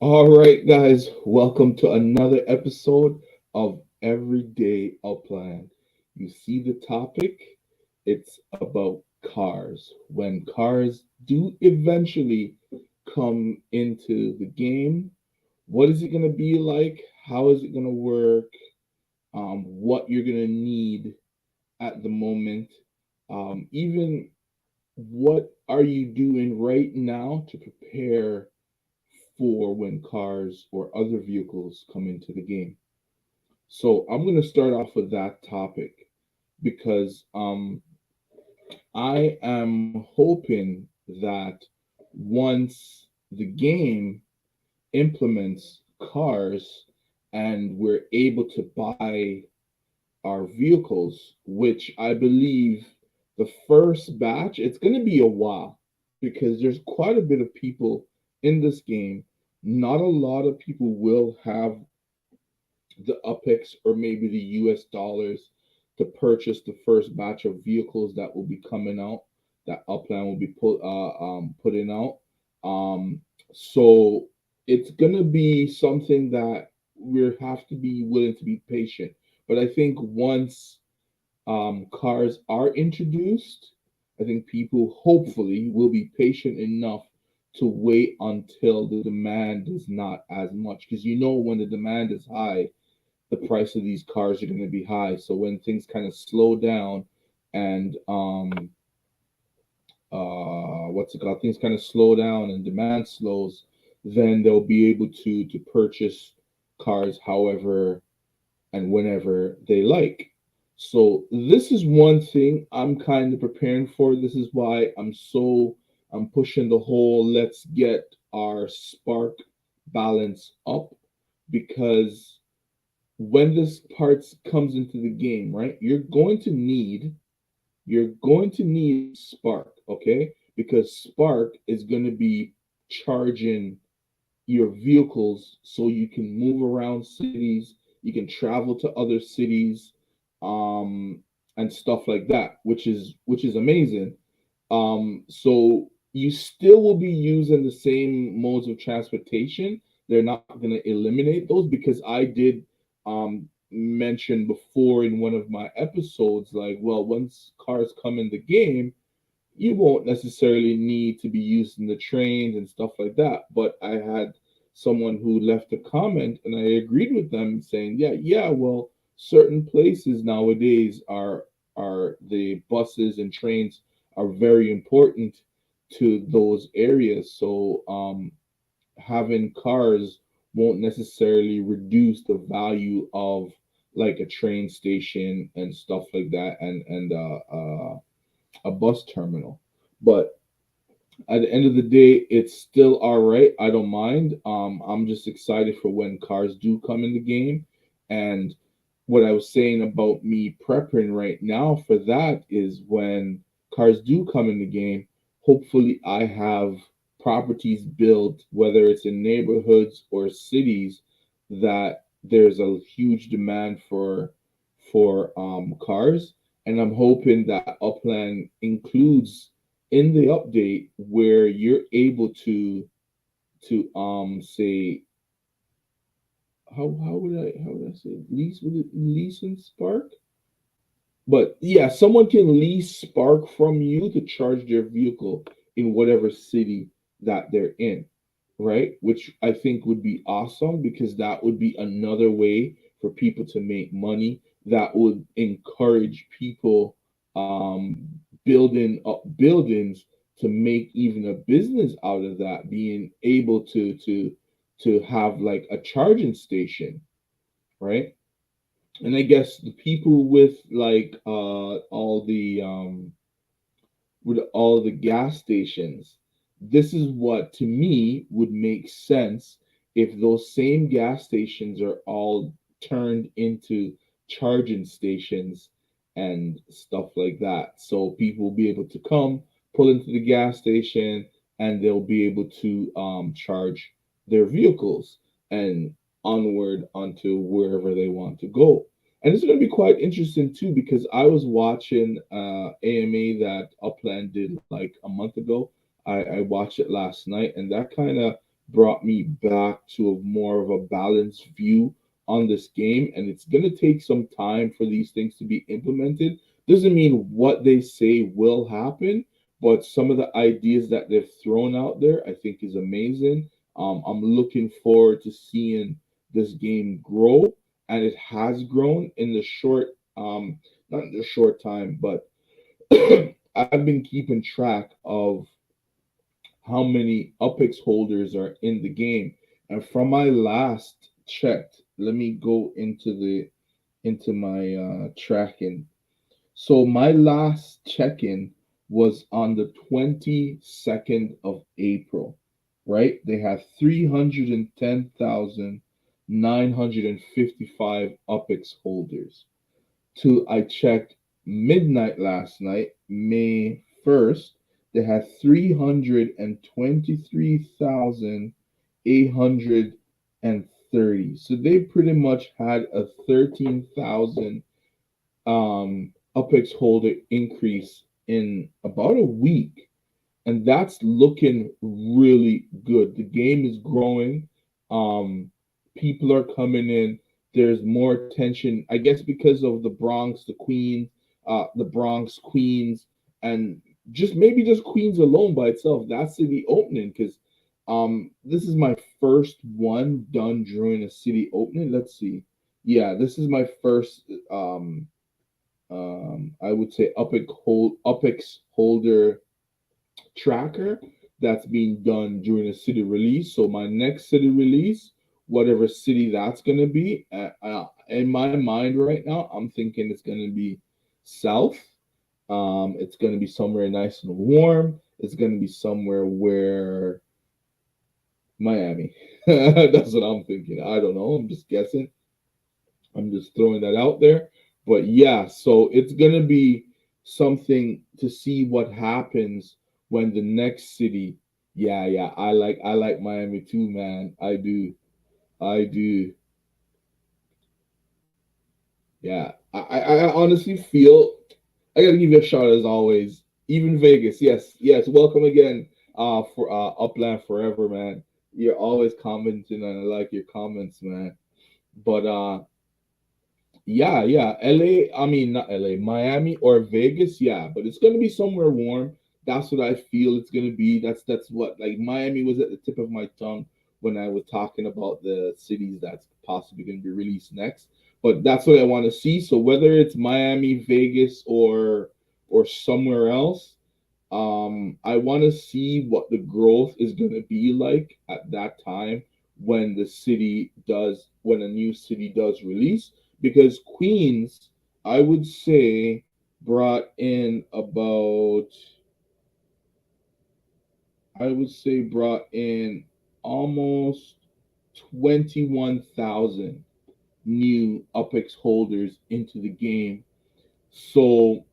All right, guys, welcome to another episode of Everyday Upland. You see the topic? It's about cars. When cars do eventually come into the game, what is it going to be like? How is it going to work? What you're going to need at the moment? Even what are you doing right now to prepare for when cars or other vehicles come into the game. So I'm going to start off with that topic because I am hoping that once the game implements cars and we're able to buy our vehicles, which I believe the first batch, it's going to be a while because there's quite a bit of people in this game. Not a lot of people will have the UPEX or maybe the US dollars to purchase the first batch of vehicles that will be coming out, that Upland will be putting out. Um, so it's gonna be something that we have to be willing to be patient. But I think once cars are introduced, I think people hopefully will be patient enough to wait until the demand is not as much. Because when the demand is high, the price of these cars are going to be high. So when things kind of slow down and what's it called? Things kind of slow down and demand slows, then they'll be able to purchase cars however and whenever they like. So this is one thing I'm kind of preparing for. This is why I'm pushing the whole let's get our spark balance up because when this parts comes into the game, right? You're going to need spark, okay? Because spark is going to be charging your vehicles so you can move around cities, you can travel to other cities, um, and stuff like that, which is amazing. So you still will be using the same modes of transportation. They're not going to eliminate those because I did mention before in one of my episodes, like, well, once cars come in the game, you won't necessarily need to be using the trains and stuff like that. But I had someone who left a comment and I agreed with them saying, yeah, well, certain places nowadays are the buses and trains are very important to those areas. So having cars won't necessarily reduce the value of like a train station and stuff like that and a bus terminal. But at the end of the day, it's still all right. I don't mind. I'm just excited for when cars do come in the game. And what I was saying about me prepping right now for that is when cars do come in the game, hopefully I have properties built, whether it's in neighborhoods or cities, that there's a huge demand for cars. And I'm hoping that Upland includes in the update where you're able to say how would I say it? Lease and spark? But yeah, someone can lease Spark from you to charge their vehicle in whatever city that they're in, right? Which I think would be awesome because that would be another way for people to make money. That would encourage people building up buildings to make even a business out of that, being able to have like a charging station, right? And I guess the people with all the gas stations, this is what to me would make sense if those same gas stations are all turned into charging stations and stuff like that. So people will be able to come, pull into the gas station, and they'll be able to charge their vehicles and onward onto wherever they want to go. And it's going to be quite interesting too because I was watching AMA that Upland did like a month ago. I watched it last night, and that kind of brought me back to a more of a balanced view on this game, and it's going to take some time for these things to be implemented. Doesn't mean what they say will happen, but some of the ideas that they've thrown out there I think is amazing. I'm looking forward to seeing this game grow, and it has grown in the short not in the short time, but I've been keeping track of how many Upex holders are in the game. And from my last checked, let me go into my tracking. So my last check-in was on the 22nd of April, right? They have 310,955 Upex holders. Till I checked midnight last night, May 1st, they had 323,830. So they pretty much had a 13,000 Apex holder increase in about a week, and that's looking really good. The game is growing. Um, People are coming in. There's more attention, I guess, because of the Bronx, the Bronx Queens, and just maybe just Queens alone by itself. That's city opening because this is my first one done during a city opening. Let's see. Yeah, this is my first I would say Upex holder tracker that's being done during a city release. So my next city release, whatever city that's gonna be, in my mind right now, I'm thinking it's gonna be south. It's gonna be somewhere nice and warm. It's gonna be somewhere where Miami. That's what I'm thinking. I don't know. I'm just guessing. I'm just throwing that out there. But yeah, so it's gonna be something to see what happens when the next city. Yeah, yeah, I like Miami too, man. I do. I do. Yeah. I honestly feel I gotta give you a shout as always. Even Vegas, yes, yes. Welcome again for Upland Forever, man. You're always commenting and I like your comments, man. But yeah, yeah. LA, I mean not LA, Miami or Vegas, yeah, but it's gonna be somewhere warm. That's what I feel it's gonna be. That's what like Miami was at the tip of my tongue when I was talking about the cities that's possibly gonna be released next. But that's what I want to see. So whether it's Miami, Vegas, or somewhere else, I want to see what the growth is going to be like at that time when a new city does release. Because Queens, I would say, brought in about, I would say, brought in almost 21,000 new Upex holders into the game. So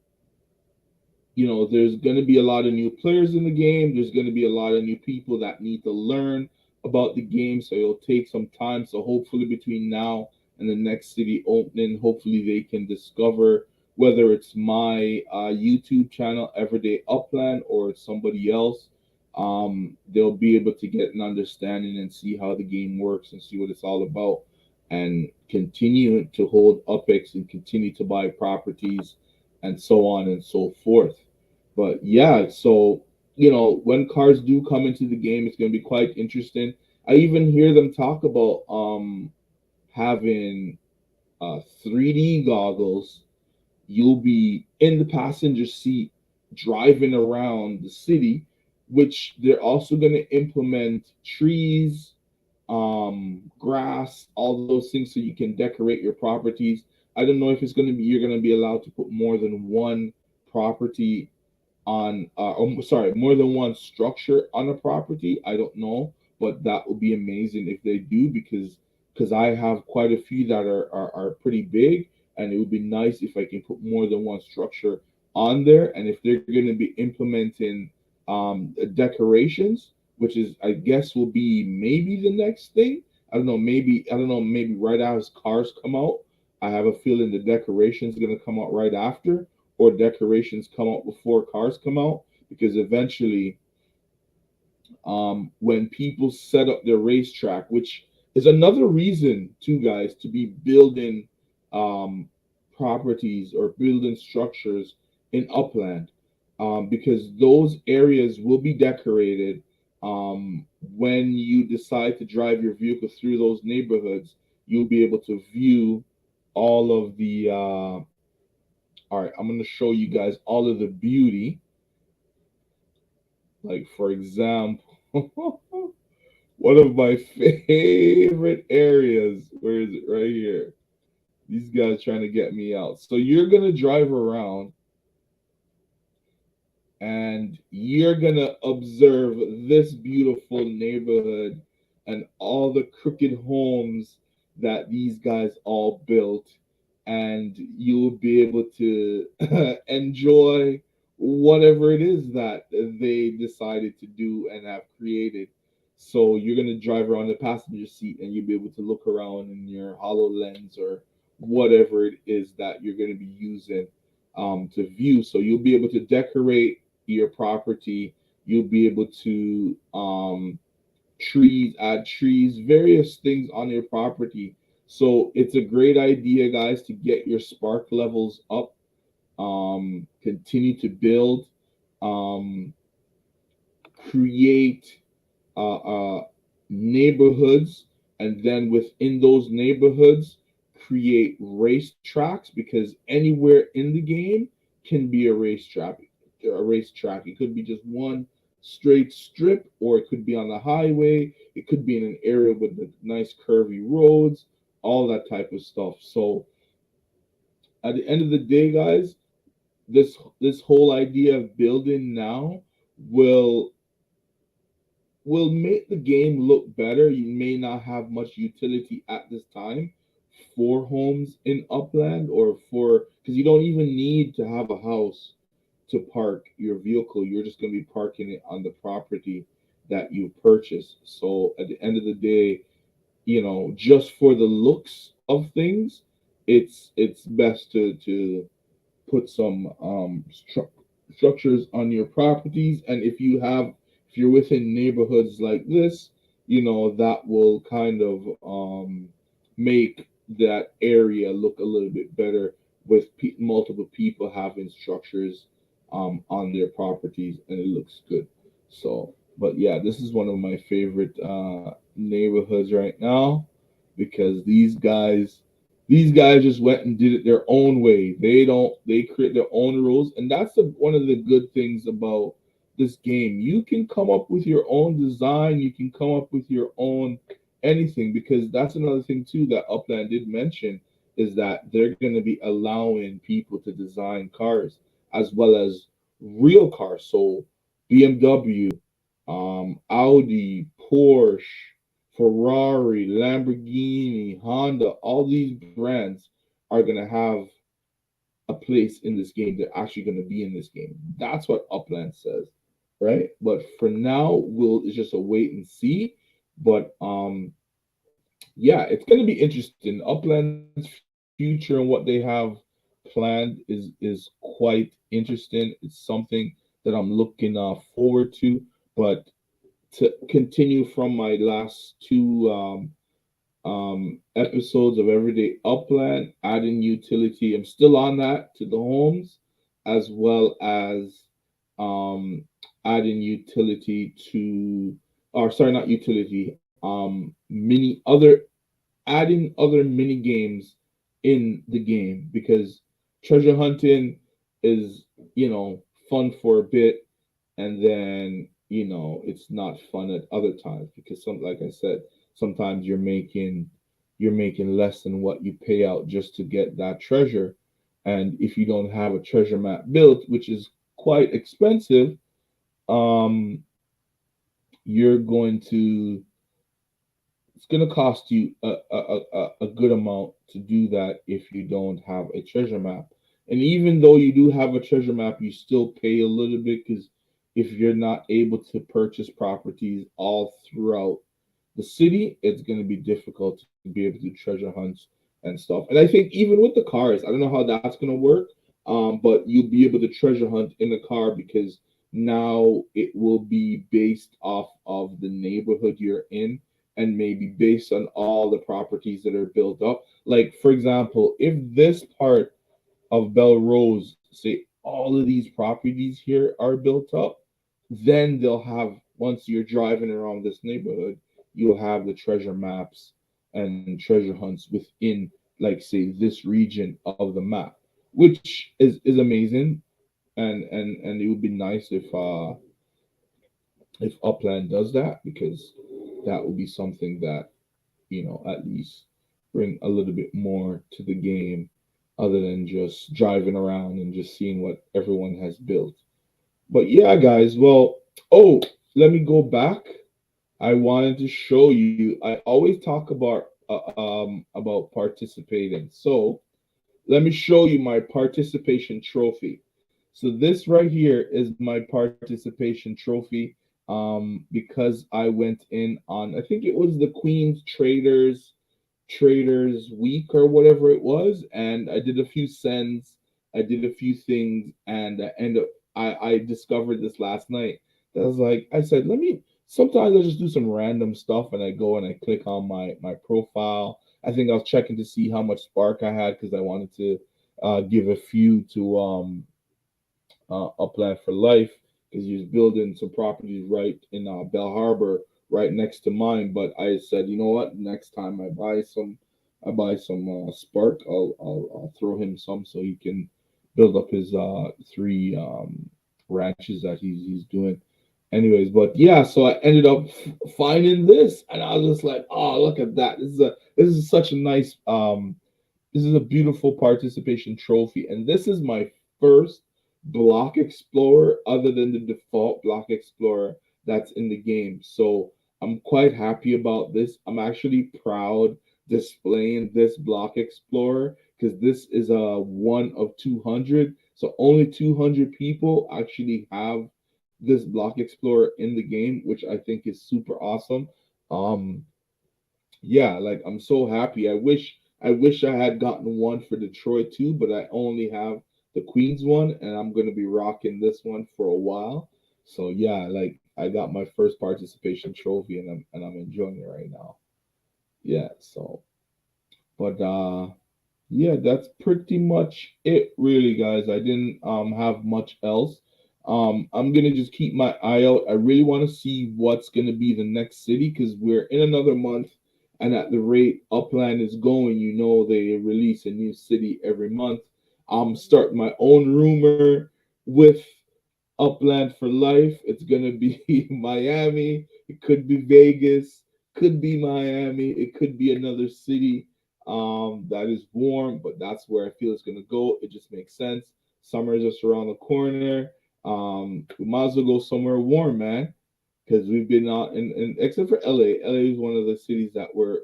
there's going to be a lot of new players in the game. There's going to be a lot of new people that need to learn about the game. So it'll take some time. So hopefully between now and the next city opening, hopefully they can discover whether it's my YouTube channel, Everyday Upland, or it's somebody else. They'll be able to get an understanding and see how the game works and see what it's all about and continue to hold UPEX and continue to buy properties and so on and so forth. But yeah, so when cars do come into the game, it's going to be quite interesting. I even hear them talk about having 3D goggles. You'll be in the passenger seat driving around the city, which they're also going to implement trees, grass, all those things so you can decorate your properties. I don't know if it's going to be you're going to be allowed to put more than one property on sorry, more than one structure on a property. I don't know, but that would be amazing if they do because I have quite a few that are pretty big, and it would be nice if I can put more than one structure on there. And if they're going to be implementing decorations, which is I guess will be maybe the next thing. I don't know, maybe right as cars come out. I have a feeling the decorations are going to come out right after, or decorations come out before cars come out, because eventually when people set up their racetrack, which is another reason, too, guys, to be building um, properties or building structures in Upland, because those areas will be decorated. When you decide to drive your vehicle through those neighborhoods, you'll be able to view all of the. All right, I'm going to show you guys all of the beauty. Like, for example, one of my favorite areas. Where is it? Right here. These guys trying to get me out. So you're gonna drive around and you're gonna observe this beautiful neighborhood and all the crooked homes that these guys all built, and you'll be able to enjoy whatever it is that they decided to do and have created. So you're gonna drive around the passenger seat and you'll be able to look around in your HoloLens or whatever it is that you're gonna be using to view. So you'll be able to decorate your property. You'll be able to add trees, various things on your property. So it's a great idea, guys, to get your spark levels up. Continue to build, um, create neighborhoods, and then within those neighborhoods, create racetracks, because anywhere in the game can be a racetrack. A racetrack. It could be just one straight strip, or it could be on the highway. It could be in an area with the nice curvy roads, all that type of stuff. So at the end of the day, guys, this whole idea of building now will make the game look better. You may not have much utility at this time for homes in Upland, or for, because you don't even need to have a house to park your vehicle. You're just going to be parking it on the property that you purchased. So at the end of the day, just for the looks of things, it's best to put some structures on your properties. And if you're within neighborhoods like this, that will kind of make that area look a little bit better, with multiple people having structures on their properties, and it looks good. So, but yeah, this is one of my favorite neighborhoods right now, because these guys just went and did it their own way. They create their own rules, and that's one of the good things about this game. You can come up with your own design. You can come up with your own anything, because that's another thing too that Upland did mention, is that they're going to be allowing people to design cars as well as real cars. So BMW, Audi, Porsche, Ferrari, Lamborghini, Honda, all these brands are going to have a place in this game. They're actually going to be in this game. That's what Upland says, right? But for now, it's just a wait and see. But yeah, it's going to be interesting. Upland's future and what they have planned is quite interesting. It's something that I'm looking forward to. But to continue from my last two episodes of Everyday Upland, adding utility. I'm still on that to the homes, as well as um, adding utility to, or sorry, not utility, adding other mini games in the game, because treasure hunting is, fun for a bit, and then it's not fun at other times, because like I said, sometimes you're making less than what you pay out just to get that treasure. And if you don't have a treasure map built, which is quite expensive, um you're going to it's going to cost you a good amount to do that if you don't have a treasure map. And even though you do have a treasure map, you still pay a little bit, because if you're not able to purchase properties all throughout the city, it's going to be difficult to be able to do treasure hunts and stuff. And I think even with the cars, I don't know how that's going to work, but you'll be able to treasure hunt in the car, because Now it will be based off of the neighborhood you're in, and maybe based on all the properties that are built up. Like, for example, if this part of Belrose, say all of these properties here are built up, then they'll have, once you're driving around this neighborhood, you'll have the treasure maps and treasure hunts within, like, say, this region of the map, which is amazing. And it would be nice if Upland does that, because that would be something that, at least bring a little bit more to the game, other than just driving around and just seeing what everyone has built. But yeah, guys, well, oh, let me go back. I wanted to show you. I always talk about participating. So let me show you my participation trophy. So this right here is my participation trophy. Because I went in on, I think it was the Queen's Traders Week or whatever it was, and I did a few sends, I did a few things, and I discovered this last night. That was like, I said, let me. Sometimes I just do some random stuff, and I go and I click on my profile. I think I was checking to see how much spark I had, because I wanted to give a few to Upland for Life, because he was building some properties right in Bell Harbor, right next to mine. But I said, you know what? Next time I buy some Spark. I'll throw him some so he can build up his three ranches that he's doing. Anyways, but yeah, so I ended up finding this, and I was just like, oh, look at that! This is such a nice this is a beautiful participation trophy, and this is my first block explorer other than the default block explorer that's in the game. So I'm quite happy about this. I'm actually proud displaying this block explorer, because this is a one of 200. So only 200 people actually have this block explorer in the game, which I think is super awesome. Um, yeah, like, I'm so happy. I wish I had gotten one for Detroit too, but I only have the Queens one, and I'm gonna be rocking this one for a while. So yeah, like, I got my first participation trophy, and I'm enjoying it right now. Yeah, so, but yeah, that's pretty much it, really, guys. I didn't have much else. I'm gonna just keep my eye out. I really want to see what's gonna be the next city, because we're in another month, and at the rate Upland is going, they release a new city every month. I'm starting my own rumor with Upland for life. It's gonna be Miami. It could be Vegas. Could be Miami. It could be another city that is warm, but that's where I feel it's gonna go. It just makes sense. Summer is just around the corner. We might as well go somewhere warm, man, because we've been out in except for LA. LA is one of the cities that were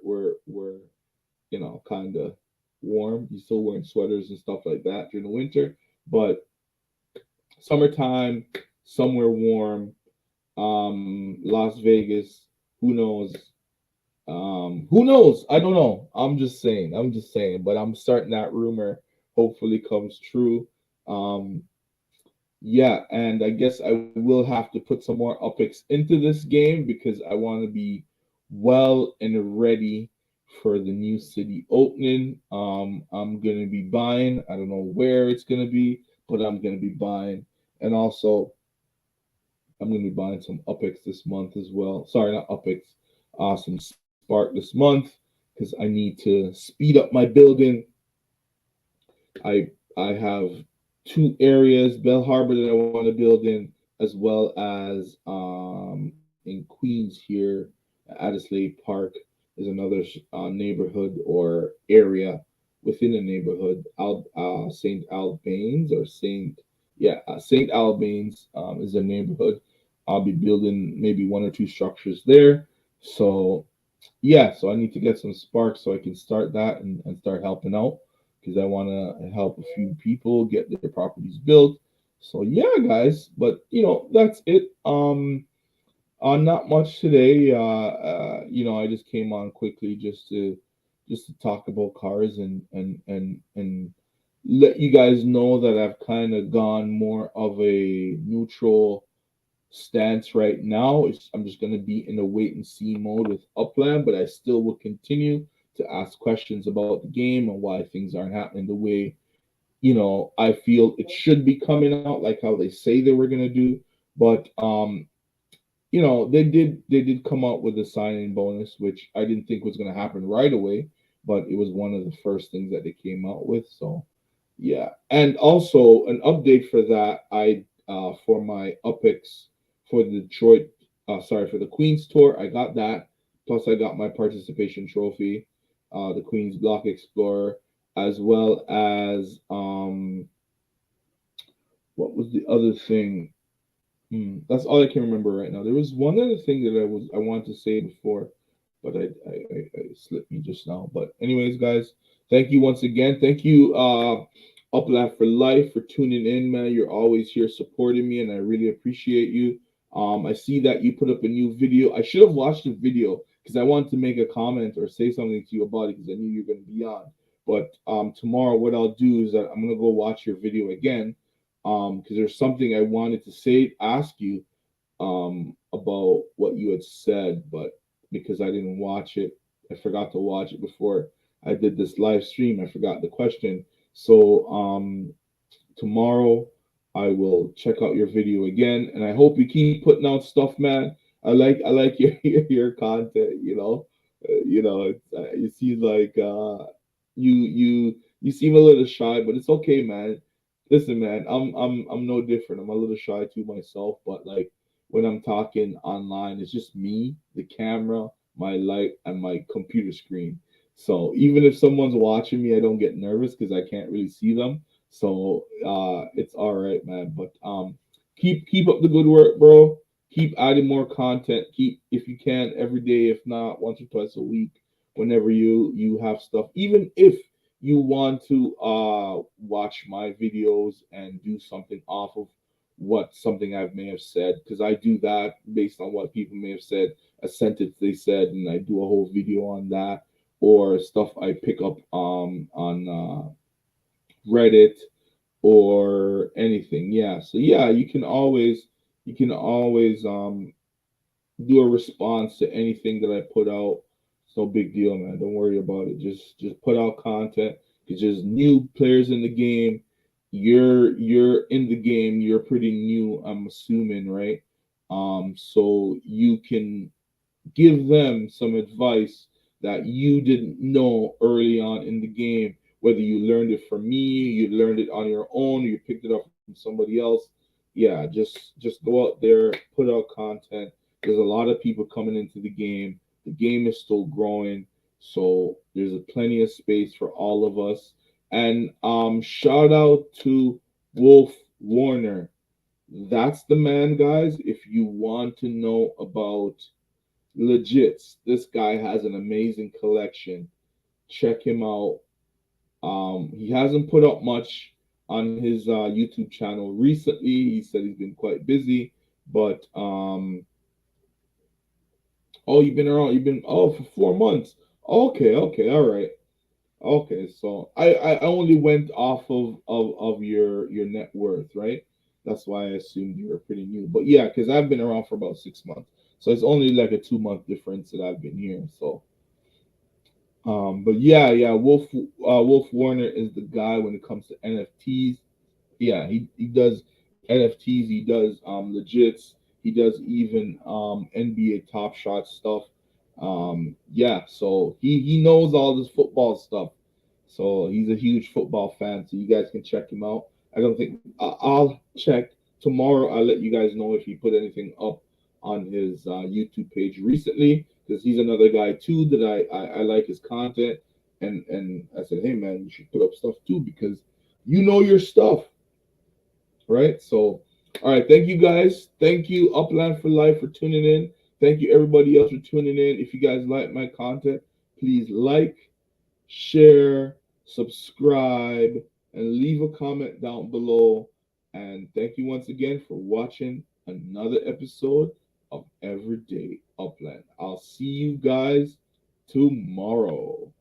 kind of warm. You still wearing sweaters and stuff like that during the winter, but summertime, somewhere warm, Las Vegas. Who knows? Who knows? I don't know. I'm just saying. I'm just saying. But I'm starting that rumor. Hopefully comes true. Um, yeah, and I guess I will have to put some more upics into this game, because I want to be well and ready for the new city opening. I'm gonna be buying. I don't know where it's gonna be, but I'm gonna be buying, and also I'm gonna be buying some Upics this month as well. Sorry, not Upics. Some Spark this month, because I need to speed up my building. I have two areas, Bell Harbor, that I want to build in, as well as in Queens here, Adelaide Park is another neighborhood or area within a neighborhood. Saint Albans, or Saint Albans is a neighborhood. I'll be building maybe one or two structures there. So yeah, so I need to get some sparks so I can start that, and start helping out, because I want to help a few people get their properties built. So yeah, guys, but that's it. Not much today. I just came on quickly just to talk about cars, and let you guys know that I've kind of gone more of a neutral stance right now is I'm just going to be in a wait and see mode with Upland, but I still will continue to ask questions about the game and why things aren't happening the way I feel it should be coming out, like how they say they were going to do. But they did come out with a signing bonus, which I didn't think was going to happen right away, but it was one of the first things that they came out with. So yeah, and also an update for that. I for my Upix for the Detroit, sorry, for the Queens tour, I got that. Plus, I got my participation trophy, the Queens Block Explorer, as well as what was the other thing? That's all I can remember right now. There was one other thing that I wanted to say before, but I slipped me just now. But anyways, guys, thank you once again. Thank you, Upland for Life, for tuning in, man. You're always here supporting me, and I really appreciate you. I see that you put up a new video. I should have watched the video because I wanted to make a comment or say something to you about it because I knew you were going to be on. But tomorrow, what I'll do is that I'm gonna go watch your video again because there's something I wanted to say, ask you about what you had said, but because I didn't watch it, I forgot to watch it before I did this live stream. I forgot the question. So tomorrow I will check out your video again, and I hope you keep putting out stuff, man. I like your content. It seems like you seem a little shy, but it's okay, man. Listen, man, I'm no different. I'm a little shy too myself, but like when I'm talking online, it's just me, the camera, my light, and my computer screen. So even if someone's watching me, I don't get nervous because I can't really see them. So it's all right, man. But keep up the good work, bro. Keep adding more content. Keep, if you can, every day, if not once or twice a week, whenever you have stuff. Even if you want to watch my videos and do something off of what something I may have said, because I do that based on what people may have said, a sentence they said, and I do a whole video on that, or stuff I pick up on Reddit or anything. Yeah. So yeah, you can always do a response to anything that I put out. It's no big deal, man. Don't worry about it. Just put out content. Because there's new players in the game. You're in the game. You're pretty new, I'm assuming, right? So you can give them some advice that you didn't know early on in the game, whether you learned it from me, you learned it on your own, or you picked it up from somebody else. Yeah, just go out there, put out content. There's a lot of people coming into the game. The game is still growing, so there's a plenty of space for all of us. And shout out to Wolf Warner. That's the man, guys. If you want to know about legits, this guy has an amazing collection. Check him out. He hasn't put up much on his YouTube channel recently. He said he's been quite busy, but oh, you've been around. You've been for 4 months. Okay, okay, all right. Okay, so I only went off of your net worth, right? That's why I assumed you were pretty new. But yeah, because I've been around for about 6 months, so it's only like a 2 month difference that I've been here. So but yeah, yeah, Wolf Warner is the guy when it comes to NFTs. Yeah, he does NFTs, he does legits, he does even NBA Top Shot stuff. Yeah, so he knows all this football stuff. So he's a huge football fan. So you guys can check him out. I don't think I'll check tomorrow. I'll let you guys know if he put anything up on his YouTube page recently, because he's another guy too that I like his content. And I said, hey man, you should put up stuff too because you know your stuff, right? So, all right, thank you guys. Thank you, Upland for Life, for tuning in. Thank you, everybody else, for tuning in. If you guys like my content, please like, share, subscribe, and leave a comment down below. And thank you once again for watching another episode of Everyday Upland. I'll see you guys tomorrow.